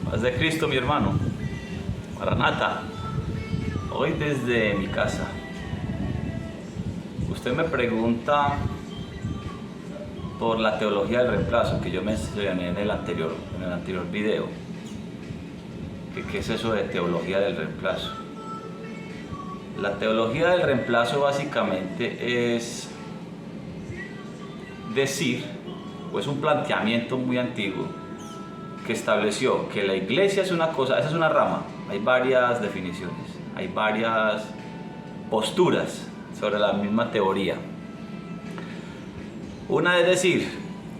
Paz de Cristo, mi hermano. Maranata. Hoy desde mi casa. Usted me pregunta por la teología del reemplazo que yo mencioné en el anterior video. ¿Qué es eso de teología del reemplazo? La teología del reemplazo básicamente es decir, o es un planteamiento muy antiguo que estableció que la iglesia es una cosa, esa es una rama, hay varias definiciones, hay varias posturas sobre la misma teoría. Una es decir,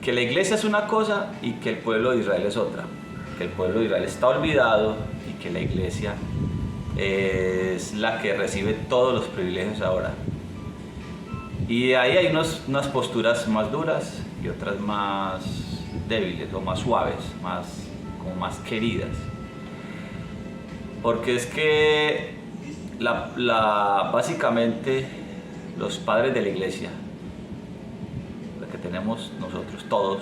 que la iglesia es una cosa y que el pueblo de Israel es otra, que el pueblo de Israel está olvidado y que la iglesia es la que recibe todos los privilegios ahora. Y ahí hay unas posturas más duras y otras más débiles o más suaves, como más queridas. Porque es que básicamente los padres de la iglesia, la que tenemos nosotros todos,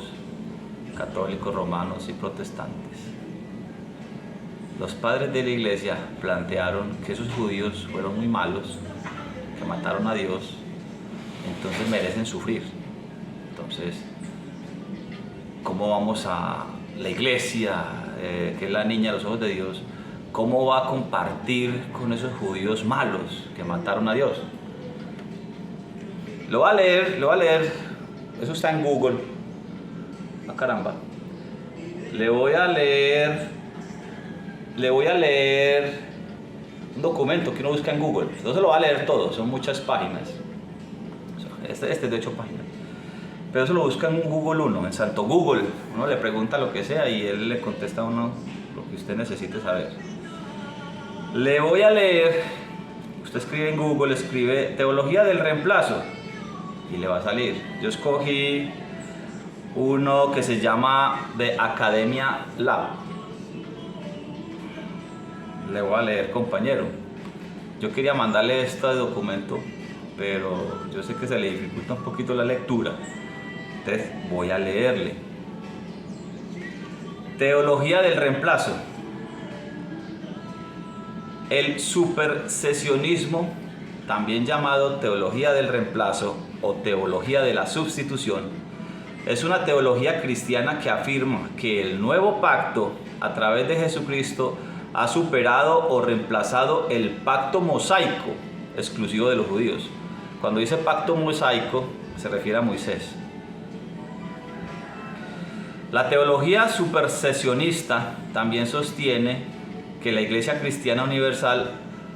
católicos, romanos y protestantes, los padres de la iglesia plantearon que esos judíos fueron muy malos, que mataron a Dios, entonces merecen sufrir. Entonces, ¿cómo vamos a la iglesia, que es la niña de los ojos de Dios, cómo va a compartir con esos judíos malos que mataron a Dios? Lo va a leer, eso está en Google. Ah, caramba. Le voy a leer un documento que uno busca en Google. No se lo va a leer todo, son muchas páginas. Este es de 8 páginas. Pero eso lo busca en Google en Santo Google. Uno le pregunta lo que sea y él le contesta a uno lo que usted necesite saber. Le voy a leer, usted escribe en Google, escribe teología del reemplazo y le va a salir. Yo escogí uno que se llama The Academia Lab. Le voy a leer, compañero. Yo quería mandarle este documento, pero yo sé que se le dificulta un poquito la lectura. Entonces voy a leerle. Teología del reemplazo. El supersesionismo, también llamado teología del reemplazo o teología de la sustitución, es una teología cristiana que afirma que el nuevo pacto a través de Jesucristo ha superado o reemplazado el pacto mosaico exclusivo de los judíos. Cuando dice pacto mosaico se refiere a Moisés. La teología supersesionista también sostiene que la Iglesia Cristiana Universal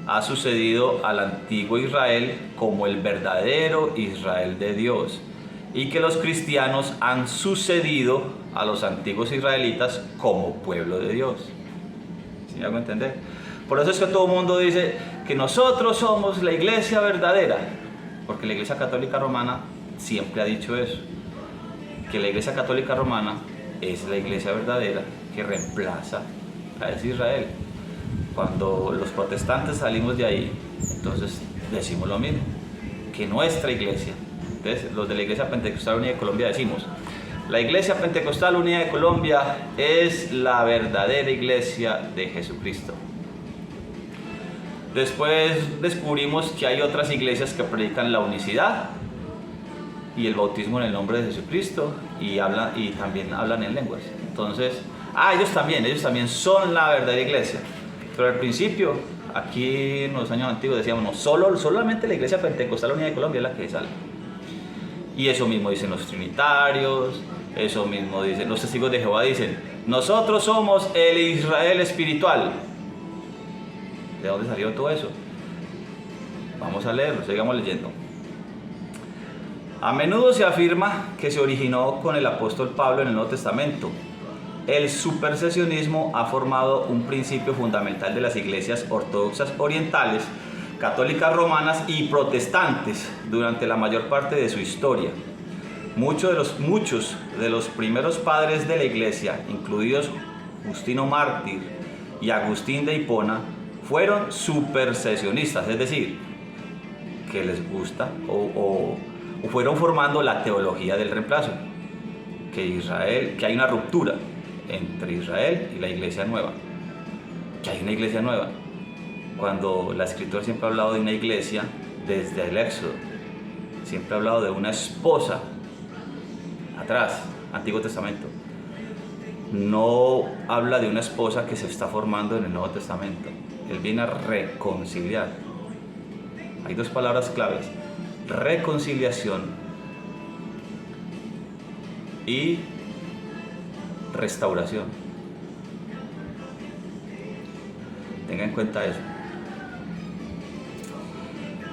ha sucedido al antiguo Israel como el verdadero Israel de Dios y que los cristianos han sucedido a los antiguos israelitas como pueblo de Dios. ¿Sí me hago entender? Por eso es que todo el mundo dice que nosotros somos la iglesia verdadera, porque la Iglesia Católica Romana siempre ha dicho eso, que la Iglesia Católica Romana es la iglesia verdadera que reemplaza a ese Israel. Cuando los protestantes salimos de ahí, entonces decimos lo mismo, que nuestra iglesia, entonces los de la Iglesia Pentecostal Unida de Colombia decimos, la Iglesia Pentecostal Unida de Colombia es la verdadera iglesia de Jesucristo. Después descubrimos que hay otras iglesias que predican la unicidad y el bautismo en el nombre de Jesucristo y también hablan en lenguas. Entonces, ellos también son la verdadera iglesia. Pero al principio, aquí en los años antiguos decíamos, no, solamente la Iglesia Pentecostal Unida de Colombia es la que es salva. Y eso mismo dicen los trinitarios, eso mismo dicen los testigos de Jehová, dicen, nosotros somos el Israel espiritual. ¿De dónde salió todo eso? Vamos a leerlo, sigamos leyendo. A menudo se afirma que se originó con el apóstol Pablo en el Nuevo Testamento. El supersesionismo ha formado un principio fundamental de las iglesias ortodoxas orientales, católicas romanas y protestantes durante la mayor parte de su historia. Muchos de los primeros padres de la iglesia, incluidos Justino Mártir y Agustín de Hipona, fueron supersesionistas, es decir, que les gusta o fueron formando la teología del reemplazo, que hay una ruptura entre Israel y la iglesia nueva. Que hay una iglesia nueva. Cuando la Escritura siempre ha hablado de una iglesia desde el Éxodo, siempre ha hablado de una esposa atrás, Antiguo Testamento. No habla de una esposa que se está formando en el Nuevo Testamento. Él viene a reconciliar. Hay dos palabras claves: reconciliación y restauración. Tenga en cuenta eso.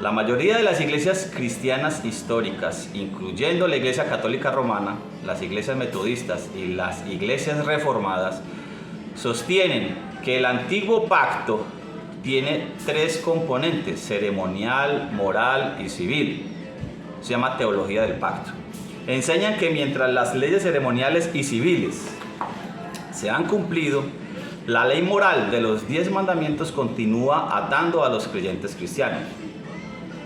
La mayoría de las iglesias cristianas históricas, incluyendo la Iglesia Católica Romana, las iglesias metodistas y las iglesias reformadas, sostienen que el antiguo pacto tiene tres componentes: ceremonial, moral y civil. Se llama teología del pacto. Enseñan que mientras las leyes ceremoniales y civiles se han cumplido, la ley moral de los 10 mandamientos continúa atando a los creyentes cristianos.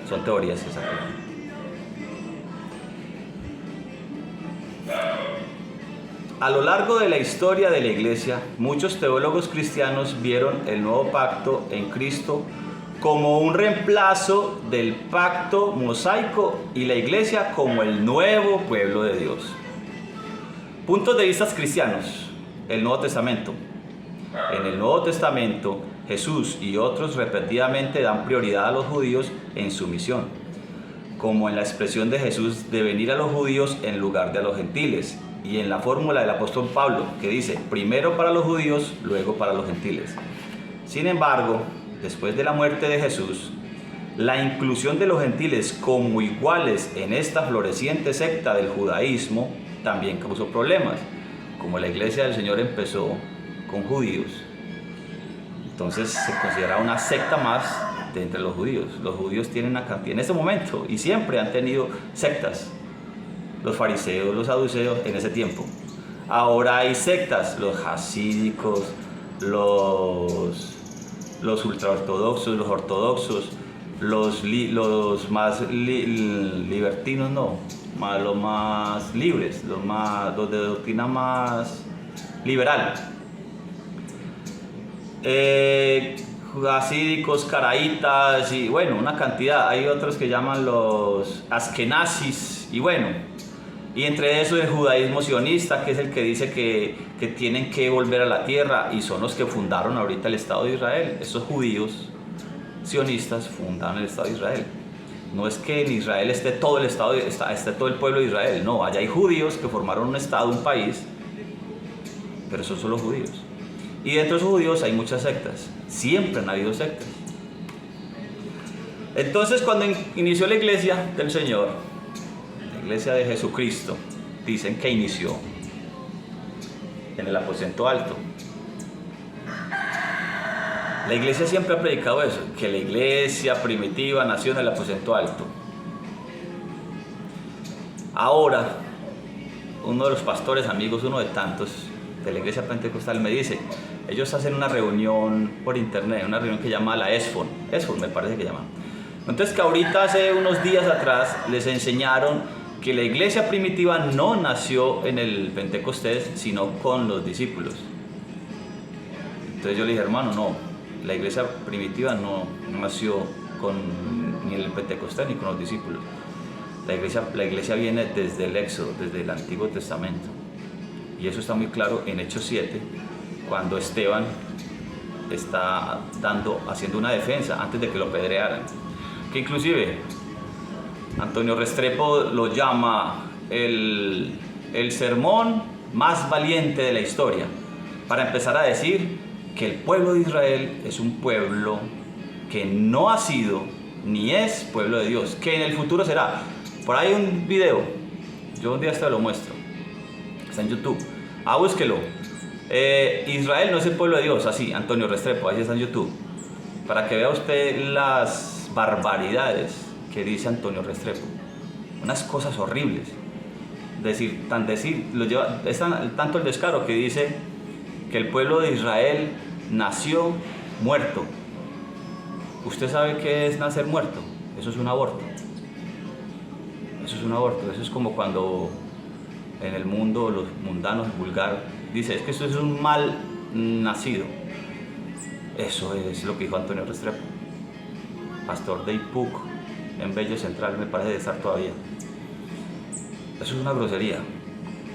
Son teorías que sacan. A lo largo de la historia de la iglesia, muchos teólogos cristianos vieron el nuevo pacto en Cristo como un reemplazo del pacto mosaico y la iglesia como el nuevo pueblo de Dios. Puntos de vista cristianos. El Nuevo Testamento. En el Nuevo Testamento, Jesús y otros repetidamente dan prioridad a los judíos en su misión, como en la expresión de Jesús de venir a los judíos en lugar de a los gentiles, y en la fórmula del apóstol Pablo, que dice: primero para los judíos, luego para los gentiles. Sin embargo, después de la muerte de Jesús, la inclusión de los gentiles como iguales en esta floreciente secta del judaísmo también causó problemas. Como la iglesia del Señor empezó con judíos, entonces se considera una secta más de entre los judíos. Los judíos tienen una cantidad, en este momento, y siempre han tenido sectas. Los fariseos, los saduceos, en ese tiempo. Ahora hay sectas: los hasídicos, los ultraortodoxos, los ortodoxos, los más libertinos, no, los más libres, los de doctrina más liberal. Hasídicos, caraítas y bueno, una cantidad. Hay otros que llaman los askenazis y bueno, y entre eso el judaísmo sionista, que es el que dice que tienen que volver a la tierra, y son los que fundaron ahorita el Estado de Israel. Esos judíos sionistas fundaron el Estado de Israel. No es que en Israel esté todo el Estado, esté todo el pueblo de Israel, no, allá hay judíos que formaron un Estado, un país, pero esos son los judíos. Y dentro de esos judíos hay muchas sectas, siempre han habido sectas. Entonces, cuando inició la iglesia del Señor, la iglesia de Jesucristo, dicen que inició en el aposento alto. La iglesia siempre ha predicado eso, que la iglesia primitiva nació en el aposento alto. Ahora, uno de los pastores amigos, uno de tantos de la iglesia pentecostal, me dice: ellos hacen una reunión por internet, una reunión que llama la ESFON me parece que llama. Entonces, que ahorita hace unos días atrás les enseñaron que la iglesia primitiva no nació en el Pentecostés, sino con los discípulos. Entonces yo le dije: hermano, no, la iglesia primitiva no nació ni en el Pentecostés ni con los discípulos. La iglesia viene desde el Éxodo, desde el Antiguo Testamento. Y eso está muy claro en Hechos 7, cuando Esteban está haciendo una defensa antes de que lo apedrearan. Que inclusive Antonio Restrepo lo llama el sermón más valiente de la historia, para empezar a decir que el pueblo de Israel es un pueblo que no ha sido ni es pueblo de Dios, que en el futuro será. Por ahí hay un video, yo un día lo muestro, está en YouTube, búsquelo. Israel no es el pueblo de Dios, así, Antonio Restrepo, ahí está en YouTube, para que vea usted las barbaridades que dice Antonio Restrepo, unas cosas horribles. Es tanto el descaro que dice que el pueblo de Israel nació muerto. ¿Usted sabe qué es nacer muerto? Eso es un aborto. Eso es un aborto. Eso es como cuando en el mundo, los mundanos, vulgar, dice, es que eso es un mal nacido. Eso es lo que dijo Antonio Restrepo, pastor de Ipuc, en Bello Central, me parece de estar todavía. Eso es una grosería,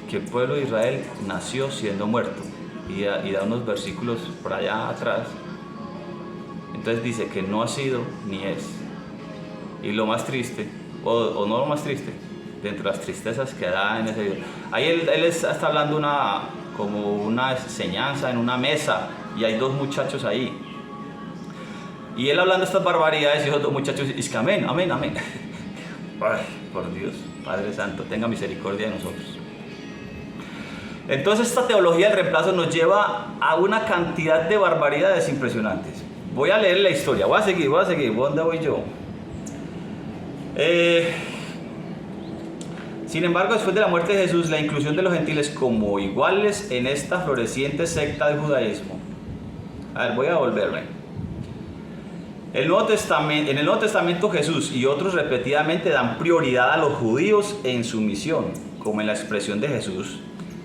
que el pueblo de Israel nació siendo muerto, y da unos versículos por allá atrás. Entonces dice que no ha sido ni es. Y lo más triste, o no lo más triste, dentro de las tristezas que da en ese video, ahí él está hablando como una enseñanza en una mesa, y hay dos muchachos ahí, y él hablando estas barbaridades, y los dos muchachos dicen amén, amén, amén. Ay, por Dios, Padre Santo, tenga misericordia de nosotros. Entonces esta teología del reemplazo nos lleva a una cantidad de barbaridades impresionantes. Voy a leer la historia, voy a seguir, ¿dónde voy yo? Sin embargo, después de la muerte de Jesús, la inclusión de los gentiles como iguales en esta floreciente secta del judaísmo. A ver, voy a volverme. En el Nuevo Testamento Jesús y otros repetidamente dan prioridad a los judíos en su misión, como en la expresión de Jesús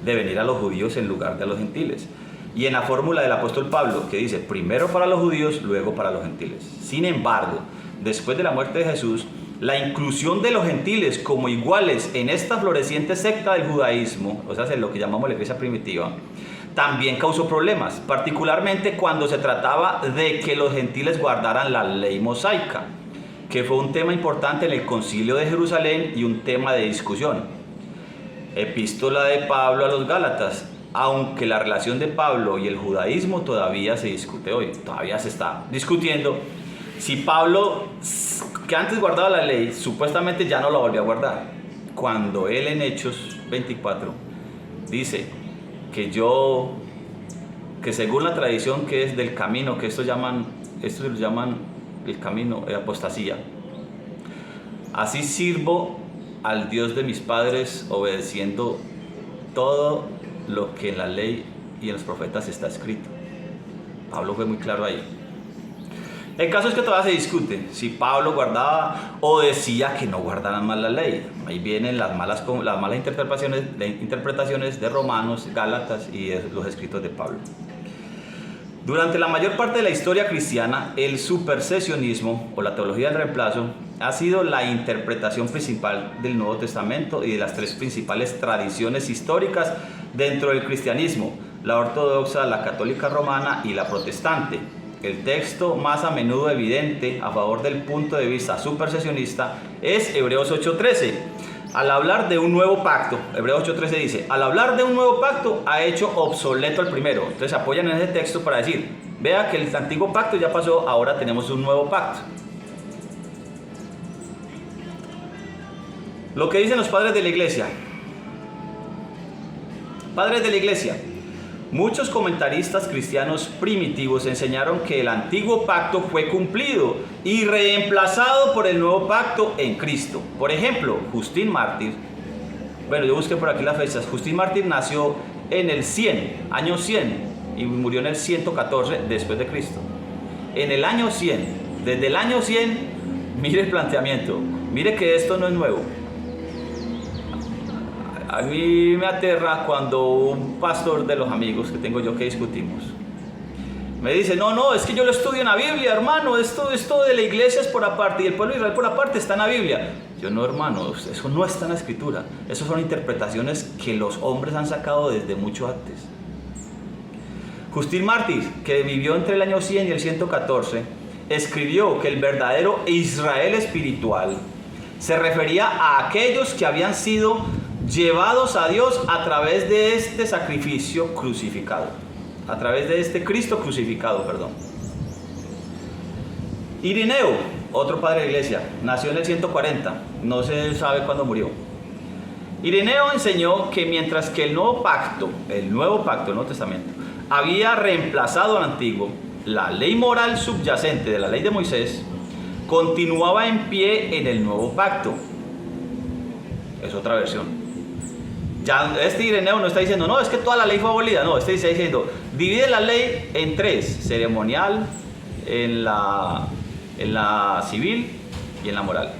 de venir a los judíos en lugar de a los gentiles. Y en la fórmula del apóstol Pablo, que dice primero para los judíos, luego para los gentiles. Sin embargo, después de la muerte de Jesús, la inclusión de los gentiles como iguales en esta floreciente secta del judaísmo, o sea, en lo que llamamos la iglesia primitiva, también causó problemas, particularmente cuando se trataba de que los gentiles guardaran la ley mosaica, que fue un tema importante en el Concilio de Jerusalén y un tema de discusión. Epístola de Pablo a los Gálatas, aunque la relación de Pablo y el judaísmo todavía se discute hoy, todavía se está discutiendo si Pablo, que antes guardaba la ley, supuestamente ya no la volvió a guardar, cuando él en Hechos 24 dice que según la tradición que es del camino, que esto lo llaman el camino, apostasía, así sirvo al Dios de mis padres, obedeciendo todo lo que en la ley y en los profetas está escrito. Pablo fue muy claro ahí. El caso es que todavía se discute si Pablo guardaba o decía que no guardaran más la ley. Ahí vienen las malas interpretaciones de Romanos, Gálatas y de los escritos de Pablo. Durante la mayor parte de la historia cristiana, el supersesionismo o la teología del reemplazo ha sido la interpretación principal del Nuevo Testamento y de las tres principales tradiciones históricas dentro del cristianismo: la ortodoxa, la católica romana y la protestante. El texto más a menudo evidente a favor del punto de vista supersesionista es Hebreos 8:13. Al hablar de un nuevo pacto, Hebreos 8:13 dice, al hablar de un nuevo pacto ha hecho obsoleto el primero. Entonces apoyan en ese texto para decir, vea que el antiguo pacto ya pasó, ahora tenemos un nuevo pacto. Lo que dicen los padres de la iglesia. Padres de la iglesia. Muchos comentaristas cristianos primitivos enseñaron que el antiguo pacto fue cumplido y reemplazado por el nuevo pacto en Cristo. Por ejemplo, Justín Mártir, bueno, yo busqué por aquí las fechas. Justín Mártir nació en el 100, año 100, y murió en el 114 después de Cristo. En el año 100, desde el año 100, mire el planteamiento, mire que esto no es nuevo. A mí me aterra cuando un pastor de los amigos que tengo yo que discutimos me dice, no, es que yo lo estudio en la Biblia, hermano, esto de la iglesia es por aparte y el pueblo de Israel por aparte está en la Biblia. Yo no, hermano, eso no está en la escritura, esas son interpretaciones que los hombres han sacado desde mucho antes. Justín Mártir, que vivió entre el año 100 y el 114, escribió que el verdadero Israel espiritual se refería a aquellos que habían sido llevados a Dios a través de este sacrificio crucificado, a través de este Cristo crucificado, perdón. Ireneo, otro padre de la iglesia, nació en el 140, no se sabe cuándo murió. Ireneo enseñó que mientras que el Nuevo Pacto, el Nuevo Testamento, había reemplazado al Antiguo, la ley moral subyacente de la ley de Moisés continuaba en pie en el Nuevo Pacto. Es otra versión. Ya este Ireneo no está diciendo, no, es que toda la ley fue abolida, no, este está diciendo, divide la ley en tres, ceremonial, en la civil y en la moral.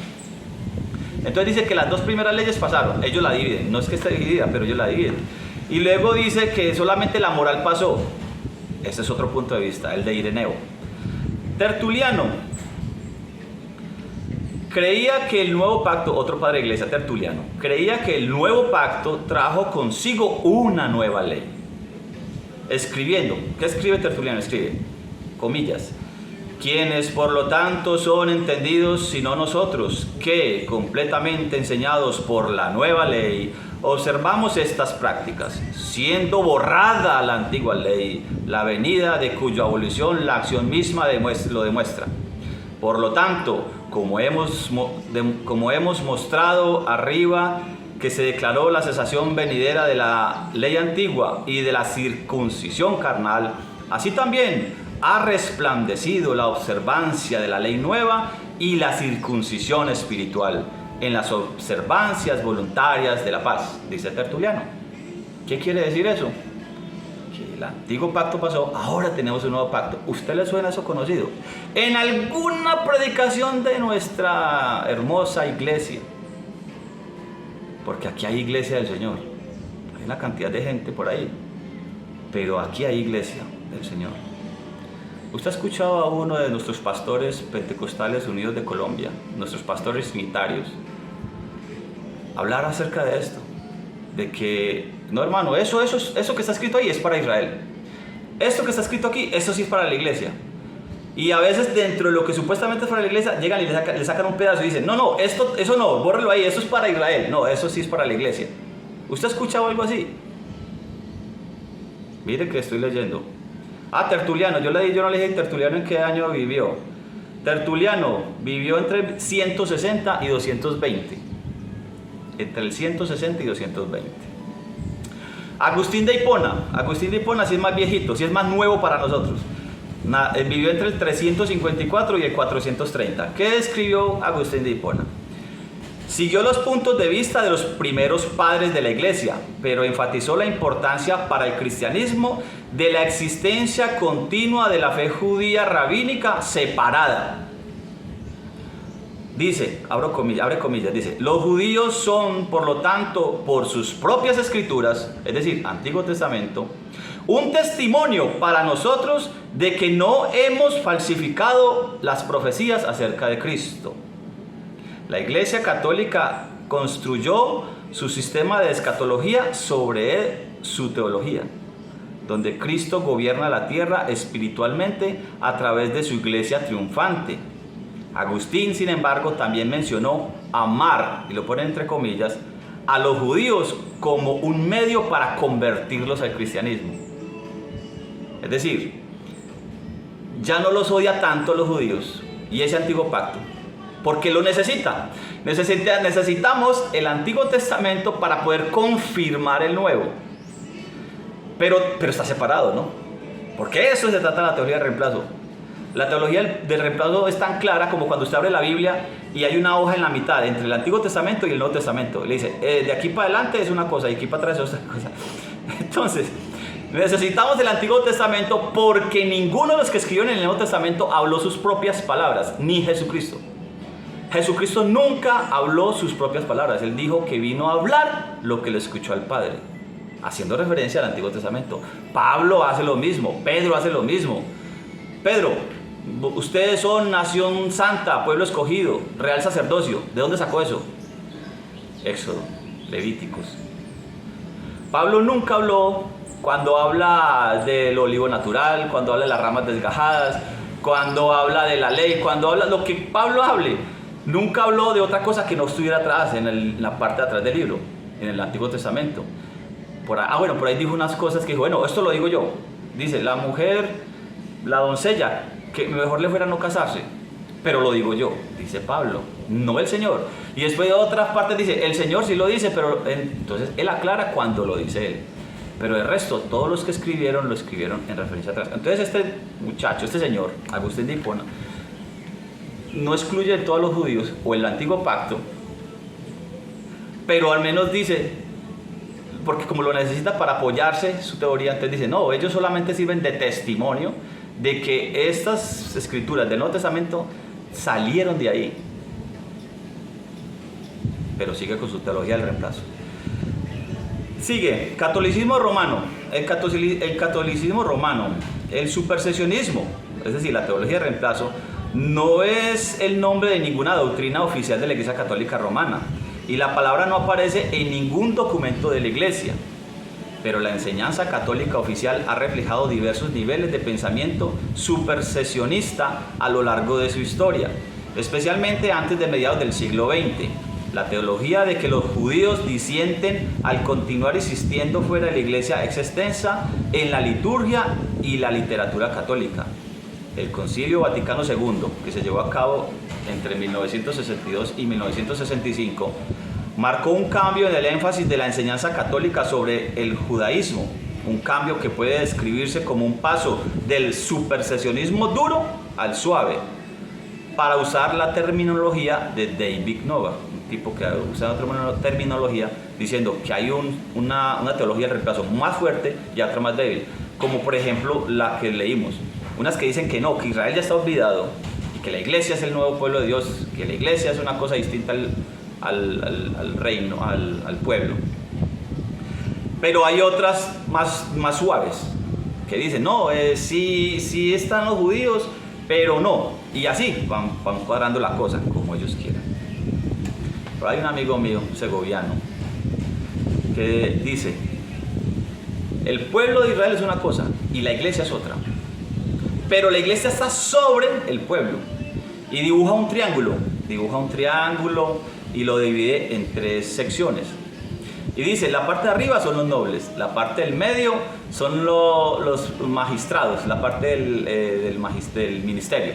Entonces dice que las dos primeras leyes pasaron, ellos la dividen, no es que esté dividida, pero ellos la dividen. Y luego dice que solamente la moral pasó. Ese es otro punto de vista, el de Ireneo. Tertuliano creía que el nuevo pacto, otro padre de iglesia, Tertuliano, creía que el nuevo pacto trajo consigo una nueva ley. Escribiendo, ¿qué escribe Tertuliano? Escribe, comillas, quienes por lo tanto son entendidos sino nosotros, que completamente enseñados por la nueva ley, observamos estas prácticas, siendo borrada la antigua ley, la venida de cuya abolición la acción misma lo demuestra. Por lo tanto, como hemos mostrado arriba, que se declaró la cesación venidera de la ley antigua y de la circuncisión carnal, así también ha resplandecido la observancia de la ley nueva y la circuncisión espiritual en las observancias voluntarias de la paz, dice Tertuliano. ¿Qué quiere decir eso? Que el antiguo pacto pasó, ahora tenemos un nuevo pacto. ¿Usted le suena eso conocido? En alguna predicación de nuestra hermosa iglesia, porque aquí hay iglesia del Señor, hay una cantidad de gente por ahí, pero aquí hay iglesia del Señor. ¿Usted ha escuchado a uno de nuestros pastores pentecostales unidos de Colombia, nuestros pastores unitarios, hablar acerca de esto? De que, no hermano, eso que está escrito ahí es para Israel. Esto que está escrito aquí, eso sí es para la iglesia. Y a veces dentro de lo que supuestamente es para la iglesia, llegan y le sacan un pedazo y dicen, no, eso no, bórrelo ahí, eso es para Israel. No, eso sí es para la iglesia. ¿Usted ha escuchado algo así? Mire que estoy leyendo. Tertuliano, yo no le dije Tertuliano en qué año vivió. Tertuliano vivió entre 160 y 220. Entre el 160 y 220. Agustín de Hipona sí es más viejito, sí es más nuevo para nosotros. Vivió entre el 354 y el 430. ¿Qué escribió Agustín de Hipona? Siguió los puntos de vista de los primeros padres de la iglesia, pero enfatizó la importancia para el cristianismo de la existencia continua de la fe judía rabínica separada. Dice, abre comillas, dice, los judíos son, por lo tanto, por sus propias escrituras, es decir, Antiguo Testamento, un testimonio para nosotros de que no hemos falsificado las profecías acerca de Cristo. La Iglesia Católica construyó su sistema de escatología sobre su teología, donde Cristo gobierna la tierra espiritualmente a través de su iglesia triunfante. Agustín, sin embargo, también mencionó amar, y lo pone entre comillas, a los judíos como un medio para convertirlos al cristianismo. Es decir, ya no los odia tanto los judíos y ese antiguo pacto, porque lo necesita. Necesitamos el Antiguo Testamento para poder confirmar el Nuevo. Pero está separado, ¿no? Porque eso se trata de la teología del reemplazo. La teología del reemplazo es tan clara como cuando usted abre la Biblia y hay una hoja en la mitad entre el Antiguo Testamento y el Nuevo Testamento. Le dice, de aquí para adelante es una cosa y aquí para atrás es otra cosa. Entonces, necesitamos el Antiguo Testamento porque ninguno de los que escribieron en el Nuevo Testamento habló sus propias palabras, ni Jesucristo. Jesucristo nunca habló sus propias palabras. Él dijo que vino a hablar lo que le escuchó al Padre, haciendo referencia al Antiguo Testamento. Pablo hace lo mismo, Pedro hace lo mismo. Pedro, ustedes son nación santa, pueblo escogido, real sacerdocio. ¿De dónde sacó eso? Éxodo, Levíticos. Pablo nunca habló, cuando habla del olivo natural, cuando habla de las ramas desgajadas, cuando habla de la ley, cuando habla lo que Pablo hable, nunca habló de otra cosa que no estuviera atrás, en la parte de atrás del libro, en el Antiguo Testamento. Por ahí dijo unas cosas que dijo, bueno, esto lo digo yo. Dice, la mujer, la doncella, que mejor le fuera no casarse, pero lo digo yo, dice Pablo, no el Señor. Y después de otras partes dice, el Señor sí lo dice, pero entonces él aclara cuando lo dice él. Pero el resto, todos los que escribieron, lo escribieron en referencia atrás. Entonces este muchacho, este señor, Agustín de Hipona, no excluye de todos los judíos o el antiguo pacto, pero al menos dice, porque como lo necesita para apoyarse su teoría, entonces dice, no, ellos solamente sirven de testimonio de que estas escrituras del Nuevo Testamento salieron de ahí, pero sigue con su teología del reemplazo. Sigue, catolicismo romano. El catolicismo romano, el supersesionismo, es decir, la teología de reemplazo, no es el nombre de ninguna doctrina oficial de la Iglesia Católica Romana. Y la palabra no aparece en ningún documento de la Iglesia. Pero la enseñanza católica oficial ha reflejado diversos niveles de pensamiento supersesionista a lo largo de su historia, especialmente antes de mediados del siglo XX. La teología de que los judíos disienten al continuar existiendo fuera de la Iglesia es extensa en la liturgia y la literatura católica. El Concilio Vaticano II, que se llevó a cabo entre 1962 y 1965, marcó un cambio en el énfasis de la enseñanza católica sobre el judaísmo, un cambio que puede describirse como un paso del supersesionismo duro al suave, para usar la terminología de David Nova, un tipo que usa otra terminología diciendo que hay una teología del reemplazo más fuerte y otra más débil, como por ejemplo la que leímos. Unas que dicen que no, que Israel ya está olvidado y que la iglesia es el nuevo pueblo de Dios, que la iglesia es una cosa distinta al reino, al pueblo. Pero hay otras más suaves que dicen, no, sí están los judíos, pero no. Y así van cuadrando la cosa como ellos quieran. Pero hay un amigo mío, segoviano, que dice, el pueblo de Israel es una cosa y la iglesia es otra. Pero la iglesia está sobre el pueblo y dibuja un triángulo y lo divide en 3 secciones. Y dice, la parte de arriba son los nobles, la parte del medio son los magistrados, la parte del ministerio.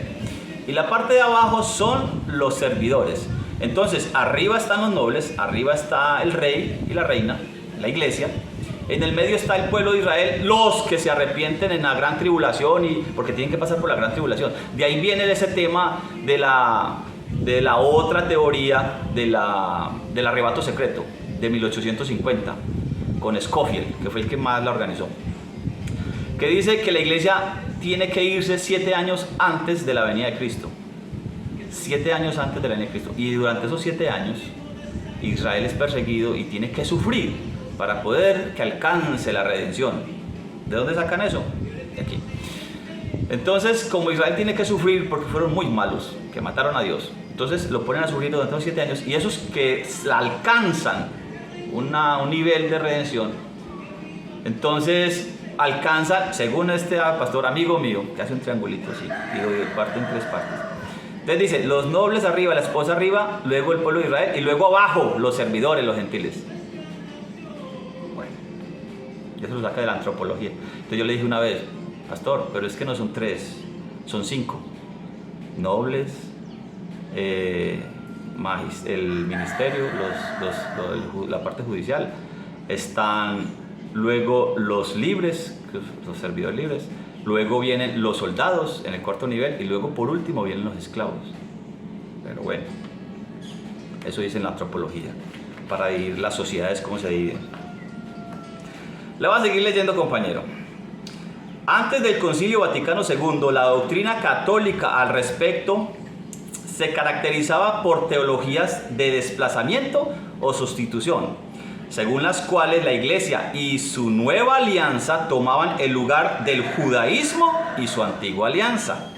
Y la parte de abajo son los servidores. Entonces, arriba están los nobles, arriba está el rey y la reina, la iglesia. En el medio está el pueblo de Israel, los que se arrepienten en la gran tribulación, porque tienen que pasar por la gran tribulación. De ahí viene ese tema de la otra teoría del arrebato secreto de 1850, con Scofield, que fue el que más la organizó, que dice que la iglesia tiene que irse 7 años antes de la venida de Cristo. 7 años antes de la venida de Cristo. Y durante esos 7 años, Israel es perseguido y tiene que sufrir para poder que alcance la redención. ¿De dónde sacan eso? De aquí. Entonces, como Israel tiene que sufrir porque fueron muy malos, que mataron a Dios, entonces lo ponen a sufrir durante los 7 años, y esos que alcanzan un nivel de redención, entonces alcanzan, según este pastor amigo mío, que hace un triangulito así, y lo parte en 3 partes. Entonces dice, los nobles arriba, la esposa arriba, luego el pueblo de Israel, y luego abajo los servidores, los gentiles. Eso lo saca de la antropología. Entonces yo le dije una vez, pastor, pero es que no son 3, son 5. Nobles, el ministerio, la parte judicial, están luego los libres, los servidores libres, luego vienen los soldados en el 4.º nivel, y luego por último vienen los esclavos. Pero bueno, eso dice en la antropología, para dividir las sociedades, cómo se dividen. Le voy a seguir leyendo, compañero. Antes del Concilio Vaticano II, la doctrina católica al respecto se caracterizaba por teologías de desplazamiento o sustitución, según las cuales la Iglesia y su nueva alianza tomaban el lugar del judaísmo y su antigua alianza,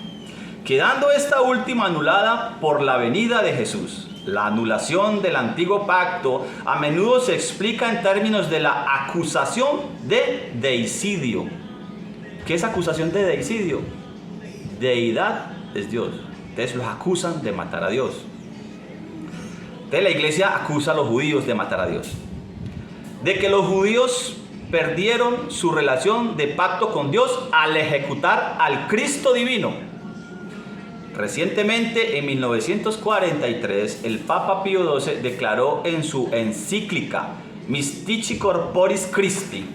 quedando esta última anulada por la venida de Jesús. La anulación del antiguo pacto a menudo se explica en términos de la acusación de deicidio. ¿Qué es acusación de deicidio? Deidad es Dios. Entonces los acusan de matar a Dios. Entonces la iglesia acusa a los judíos de matar a Dios. De que los judíos perdieron su relación de pacto con Dios al ejecutar al Cristo divino. Recientemente, en 1943, el Papa Pío XII declaró en su encíclica Mystici Corporis Christi,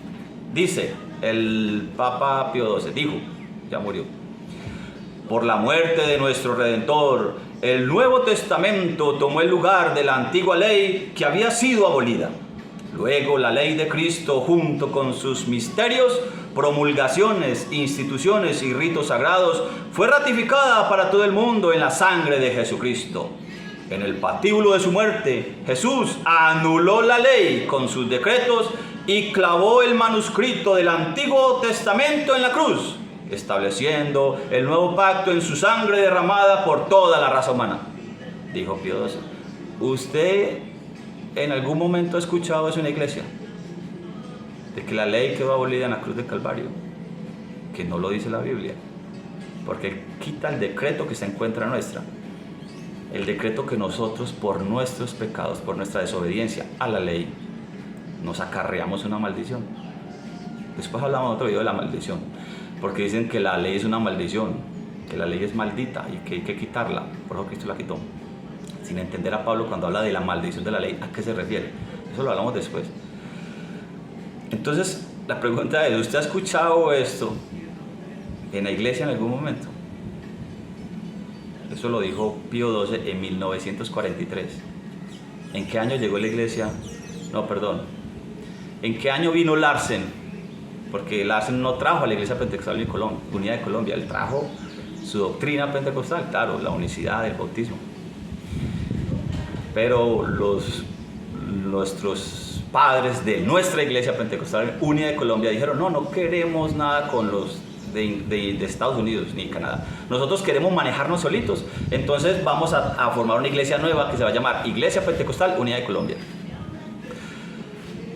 dice el Papa Pío XII, dijo, ya murió, por la muerte de nuestro Redentor, el Nuevo Testamento tomó el lugar de la antigua ley que había sido abolida. Luego la ley de Cristo, junto con sus misterios, promulgaciones, instituciones y ritos sagrados, fue ratificada para todo el mundo en la sangre de Jesucristo. En el patíbulo de su muerte, Jesús anuló la ley con sus decretos y clavó el manuscrito del Antiguo Testamento en la cruz, estableciendo el nuevo pacto en su sangre derramada por toda la raza humana. Dijo Pío XII. ¿Usted en algún momento ha escuchado eso en la iglesia? De que la ley quedó abolida en la cruz del Calvario. Que no lo dice la Biblia. Porque quita el decreto que se encuentra nuestra. El decreto que nosotros, por nuestros pecados, por nuestra desobediencia a la ley, nos acarreamos una maldición. Después hablamos en otro video de la maldición. Porque dicen que la ley es una maldición, que la ley es maldita y que hay que quitarla. Por eso Cristo la quitó. Sin entender a Pablo cuando habla de la maldición de la ley, ¿a qué se refiere? Eso lo hablamos después. Entonces, la pregunta es, ¿usted ha escuchado esto en la iglesia en algún momento? Eso lo dijo Pío XII en 1943. ¿En qué año llegó la iglesia? No, perdón. ¿En qué año vino Larsen? Porque Larsen no trajo a la iglesia pentecostal unida de Colombia, él trajo su doctrina pentecostal, claro, la unicidad del bautismo. Pero nuestros padres de nuestra iglesia pentecostal unida de Colombia dijeron, no queremos nada con los de Estados Unidos ni Canadá. Nosotros queremos manejarnos solitos. Entonces vamos a formar una iglesia nueva que se va a llamar Iglesia Pentecostal Unida de Colombia.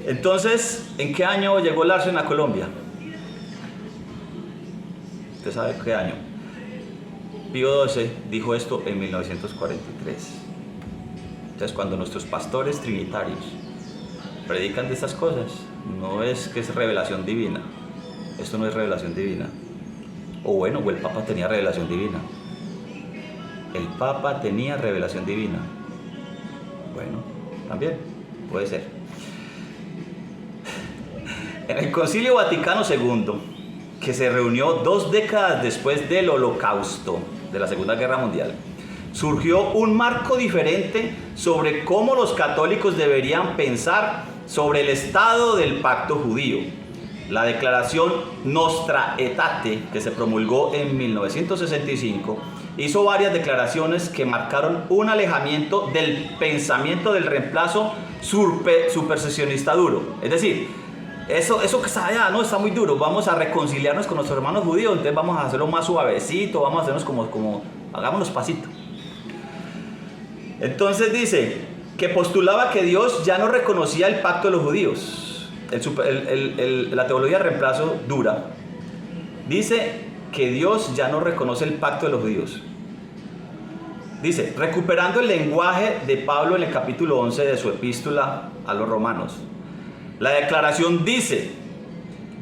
Entonces, ¿en qué año llegó Larsen a Colombia? ¿Usted sabe qué año? Pío XII dijo esto en 1943. Entonces, cuando nuestros pastores trinitarios predican de estas cosas, no es que es revelación divina. Esto no es revelación divina. O el Papa tenía revelación divina. El Papa tenía revelación divina. Bueno, también puede ser. En el Concilio Vaticano II, que se reunió 2 décadas después del Holocausto, de la Segunda Guerra Mundial, surgió un marco diferente sobre cómo los católicos deberían pensar sobre el estado del pacto judío. La declaración Nostra Aetate, que se promulgó en 1965, hizo varias declaraciones que marcaron un alejamiento del pensamiento del reemplazo supersesionista duro. Es decir, eso que está allá, no, está muy duro, vamos a reconciliarnos con nuestros hermanos judíos, entonces vamos a hacerlo más suavecito, vamos a hacernos como hagámonos pasito. Entonces dice que postulaba que Dios ya no reconocía el pacto de los judíos. La teología de reemplazo dura dice que Dios ya no reconoce el pacto de los judíos. Dice, recuperando el lenguaje de Pablo en el capítulo 11 de su epístola a los romanos, la declaración dice: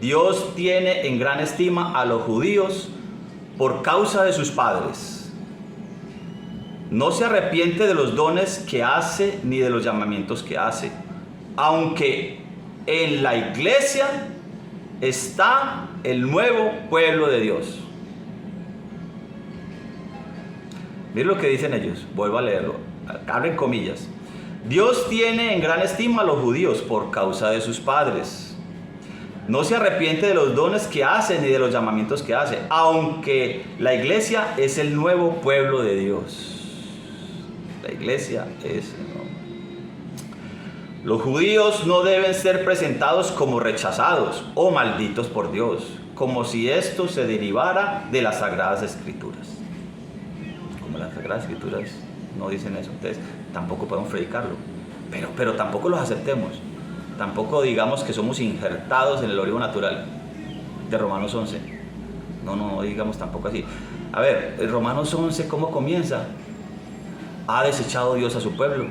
Dios tiene en gran estima a los judíos por causa de sus padres. No se arrepiente de los dones que hace ni de los llamamientos que hace, aunque en la iglesia está el nuevo pueblo de Dios. Miren lo que dicen ellos, vuelvo a leerlo, abren comillas. Dios tiene en gran estima a los judíos por causa de sus padres. No se arrepiente de los dones que hace ni de los llamamientos que hace, aunque la iglesia es el nuevo pueblo de Dios. La iglesia es... Los judíos no deben ser presentados como rechazados o malditos por Dios, como si esto se derivara de las Sagradas Escrituras. Como las Sagradas Escrituras no dicen eso, entonces tampoco podemos predicarlo, pero tampoco los aceptemos. Tampoco digamos que somos injertados en el olivo natural de Romanos 11. No digamos tampoco así. A ver, el Romanos 11, ¿cómo comienza? ¿Ha desechado Dios a su pueblo?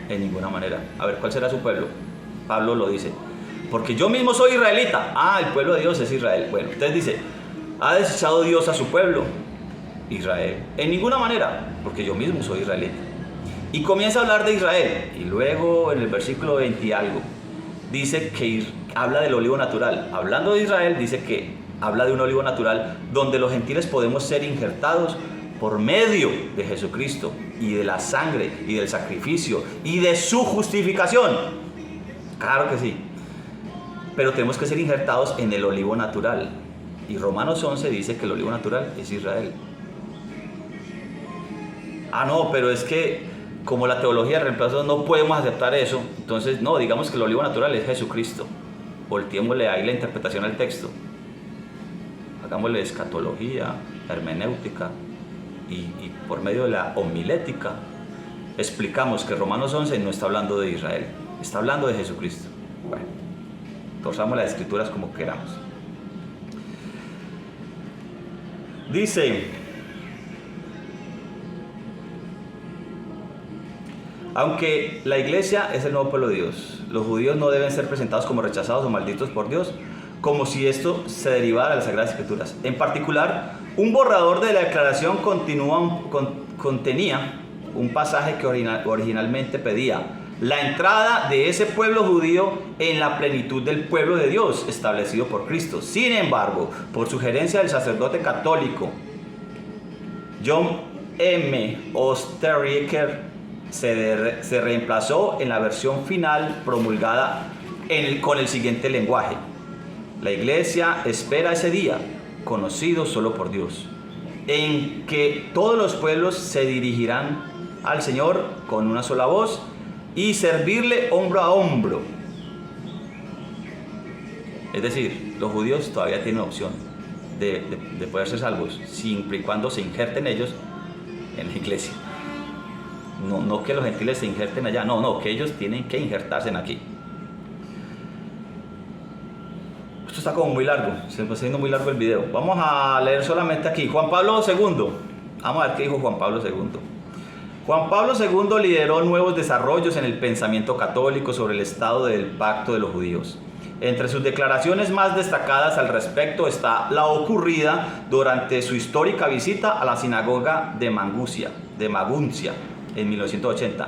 En ninguna manera. A ver, ¿cuál será su pueblo? Pablo lo dice. Porque yo mismo soy israelita. El pueblo de Dios es Israel. Bueno, entonces dice, ¿ha desechado Dios a su pueblo? Israel. En ninguna manera, porque yo mismo soy israelita. Y comienza a hablar de Israel. Y luego en el versículo 20 y algo, dice que habla del olivo natural. Hablando de Israel, dice que habla de un olivo natural donde los gentiles podemos ser injertados por medio de Jesucristo y de la sangre y del sacrificio y de su justificación. Claro que sí. Pero tenemos que ser injertados en el olivo natural. Y Romanos 11 dice que el olivo natural es Israel. No, pero es que como la teología de reemplazo no podemos aceptar eso. Entonces, no, digamos que el olivo natural es Jesucristo. volteémosle ahí la interpretación al texto. Hagámosle escatología, hermenéutica y por medio de la homilética explicamos que Romanos 11 no está hablando de Israel, está hablando de Jesucristo. Bueno, torçamos las escrituras como queramos. Dice: aunque la iglesia es el nuevo pueblo de Dios, los judíos no deben ser presentados como rechazados o malditos por Dios, como si esto se derivara de las Sagradas Escrituras. En particular, un borrador de la declaración contenía un pasaje que originalmente pedía la entrada de ese pueblo judío en la plenitud del pueblo de Dios establecido por Cristo. Sin embargo, por sugerencia del sacerdote católico John M. Osterriker, se reemplazó en la versión final promulgada con el siguiente lenguaje: la iglesia espera ese día, conocido solo por Dios, en que todos los pueblos se dirigirán al Señor con una sola voz y servirle hombro a hombro. Es decir, los judíos todavía tienen opción de poder ser salvos, siempre y cuando se injerten ellos en la iglesia. No que los gentiles se injerten allá, no, que ellos tienen que injertarse en aquí. Esto está como muy largo, se está haciendo muy largo el video. Vamos a leer solamente aquí. Juan Pablo II. Vamos a ver qué dijo Juan Pablo II. Juan Pablo II lideró nuevos desarrollos en el pensamiento católico sobre el estado del pacto de los judíos. Entre sus declaraciones más destacadas al respecto está la ocurrida durante su histórica visita a la sinagoga de Maguncia en 1980,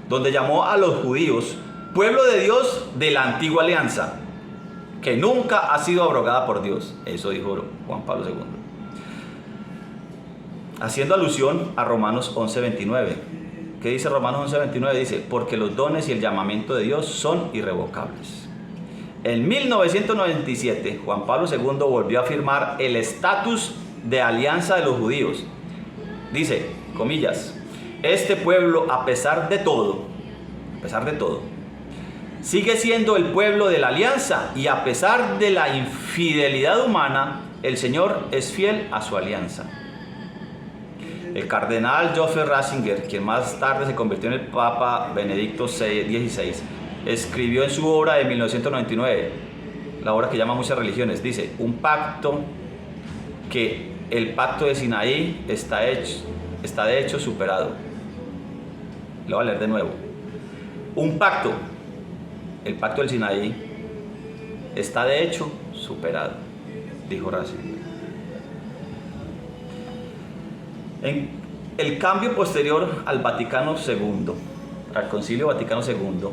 donde llamó a los judíos pueblo de Dios de la antigua alianza, que nunca ha sido abrogada por Dios. Eso dijo Juan Pablo II, haciendo alusión a Romanos 11:29. ¿Qué dice Romanos 11:29? Dice: porque los dones y el llamamiento de Dios son irrevocables. En 1997, Juan Pablo II volvió a afirmar el estatus de alianza de los judíos. Dice, comillas: este pueblo, a pesar de todo, sigue siendo el pueblo de la alianza, y a pesar de la infidelidad humana, el Señor es fiel a su alianza. El cardenal Joseph Ratzinger, quien más tarde se convirtió en el Papa Benedicto XVI, escribió en su obra de 1999, la obra que llama Muchas religiones, dice: un pacto que el pacto de Sinaí está de hecho superado. Lo voy a leer de nuevo. Un pacto, el pacto del Sinaí, está de hecho superado, dijo Ratzinger. En el cambio posterior al Vaticano II, al Concilio Vaticano II,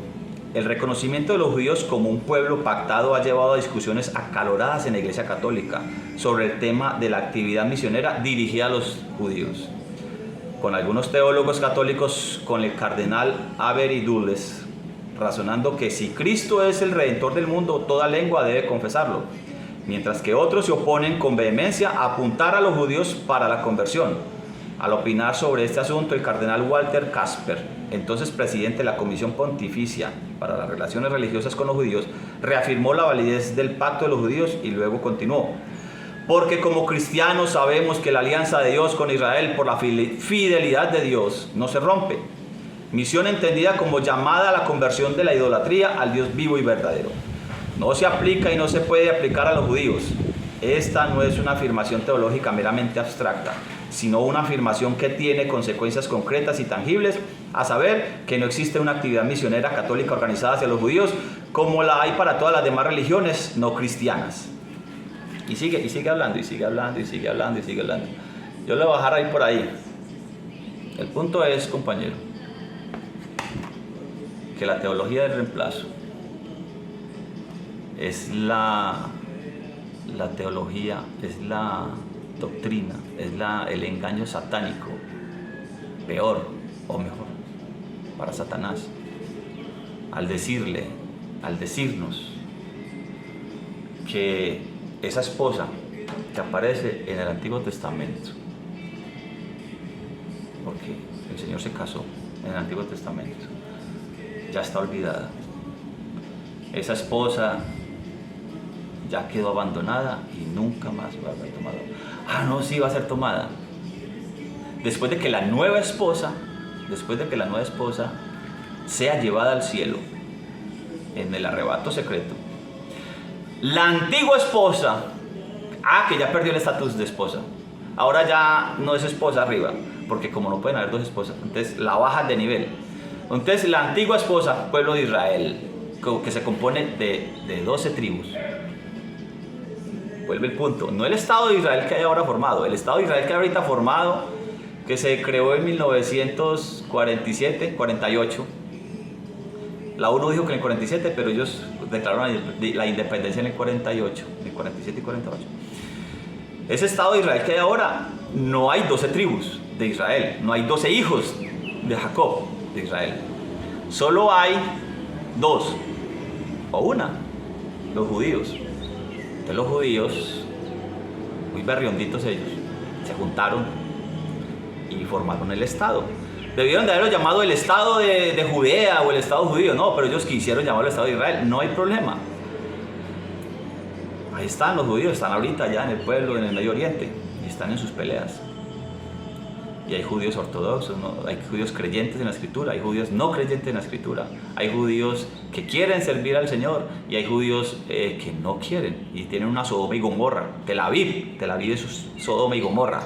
el reconocimiento de los judíos como un pueblo pactado ha llevado a discusiones acaloradas en la Iglesia Católica sobre el tema de la actividad misionera dirigida a los judíos, con algunos teólogos católicos, con el cardenal Avery Dulles, razonando que si Cristo es el Redentor del mundo, toda lengua debe confesarlo, mientras que otros se oponen con vehemencia a apuntar a los judíos para la conversión. Al opinar sobre este asunto, el cardenal Walter Kasper, entonces presidente de la Comisión Pontificia para las Relaciones Religiosas con los Judíos, reafirmó la validez del pacto de los judíos y luego continuó: porque como cristianos sabemos que la alianza de Dios con Israel por la fidelidad de Dios no se rompe. Misión entendida como llamada a la conversión de la idolatría al Dios vivo y verdadero. No se aplica y no se puede aplicar a los judíos. Esta no es una afirmación teológica meramente abstracta, sino una afirmación que tiene consecuencias concretas y tangibles, a saber, que no existe una actividad misionera católica organizada hacia los judíos como la hay para todas las demás religiones no cristianas. Y sigue hablando, y sigue hablando. Yo le voy a dejar ahí por ahí. El punto es, compañero, que la teología del reemplazo es la teología, es la doctrina, es el engaño satánico, peor o mejor, para Satanás, al decirnos que esa esposa que aparece en el Antiguo Testamento, porque el Señor se casó en el Antiguo Testamento, ya está olvidada. Esa esposa ya quedó abandonada y nunca más va a ser tomada. Ah, no, sí va a ser tomada. Después de que la nueva esposa sea llevada al cielo en el arrebato secreto. La antigua esposa, que ya perdió el estatus de esposa, ahora ya no es esposa arriba, porque como no pueden haber dos esposas, entonces la bajan de nivel. Entonces la antigua esposa, pueblo de Israel, que se compone de 12 tribus. Vuelve el punto, no el Estado de Israel que hay ahora formado, el Estado de Israel que hay ahorita formado, que se creó en 1947, 48. La ONU dijo que en el 47, pero ellos declararon la independencia en el 48, en el 47 y 48. Ese Estado de Israel que hay ahora, no hay 12 tribus de Israel, no hay 12 hijos de Jacob de Israel. Solo hay 2, o una, los judíos. Entonces los judíos, muy berrionditos ellos, se juntaron y formaron el Estado. Debieron de haberlo llamado el Estado de Judea o el Estado judío, no, pero ellos quisieron llamarlo el Estado de Israel, no hay problema. Ahí están los judíos, están ahorita allá en el pueblo, en el Medio Oriente, y están en sus peleas. Y hay judíos ortodoxos, ¿no? Hay judíos creyentes en la Escritura, hay judíos no creyentes en la Escritura, hay judíos que quieren servir al Señor y hay judíos que no quieren y tienen una Sodoma y Gomorra. Tel Aviv es Sodoma y Gomorra.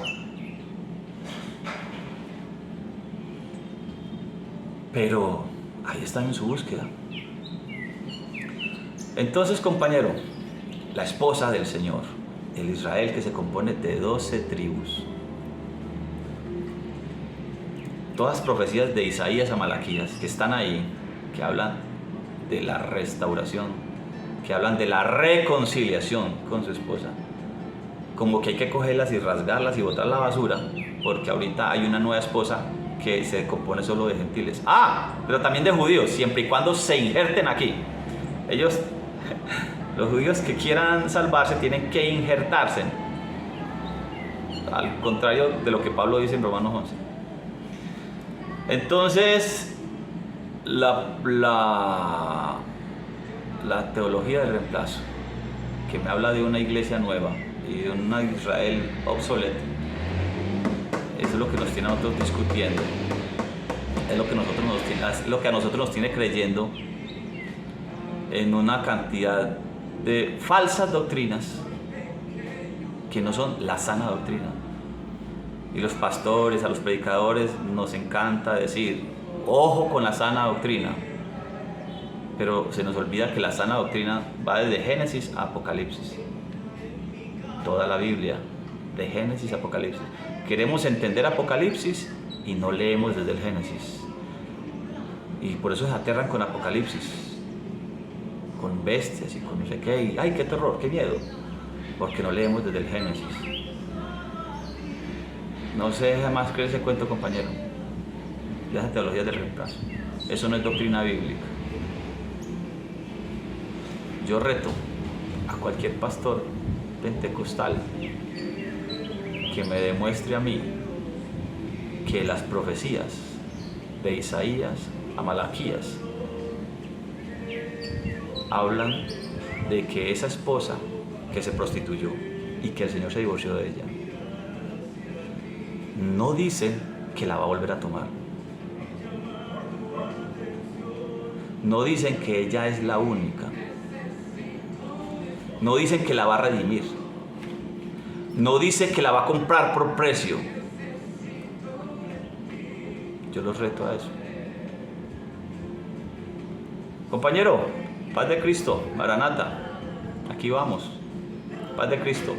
Pero ahí están en su búsqueda. Entonces, compañero, la esposa del Señor, el Israel que se compone de 12 tribus. Todas profecías de Isaías a Malaquías que están ahí, que hablan de la restauración, que hablan de la reconciliación con su esposa. Como que hay que cogerlas y rasgarlas y botar la basura, porque ahorita hay una nueva esposa que se compone solo de gentiles. Pero también de judíos, siempre y cuando se injerten aquí. Ellos, los judíos que quieran salvarse, tienen que injertarse. Al contrario de lo que Pablo dice en Romanos 11. Entonces, la teología del reemplazo, que me habla de una iglesia nueva y de una Israel obsoleta, eso es lo que nos tiene a nosotros discutiendo, es lo que a nosotros nos tiene creyendo en una cantidad de falsas doctrinas que no son la sana doctrina. Y los pastores, a los predicadores nos encanta decir, ojo con la sana doctrina, pero se nos olvida que la sana doctrina va desde Génesis a Apocalipsis, toda la Biblia, de Génesis a Apocalipsis. Queremos entender Apocalipsis y no leemos desde el Génesis. Y por eso se aterran con Apocalipsis, con bestias y con no sé qué. Y, ¡ay, qué terror, qué miedo! Porque no leemos desde el Génesis. No se deja más creer ese cuento, compañero. Ya esa teología del reemplazo. Eso no es doctrina bíblica. Yo reto a cualquier pastor pentecostal que me demuestre a mí que las profecías de Isaías a Malaquías hablan de que esa esposa que se prostituyó y que el Señor se divorció de ella, no dice que la va a volver a tomar. No dicen que ella es la única. No dicen que la va a redimir. No dice que la va a comprar por precio. Yo los reto a eso. Compañero, paz de Cristo, Maranata. Aquí vamos. Paz de Cristo.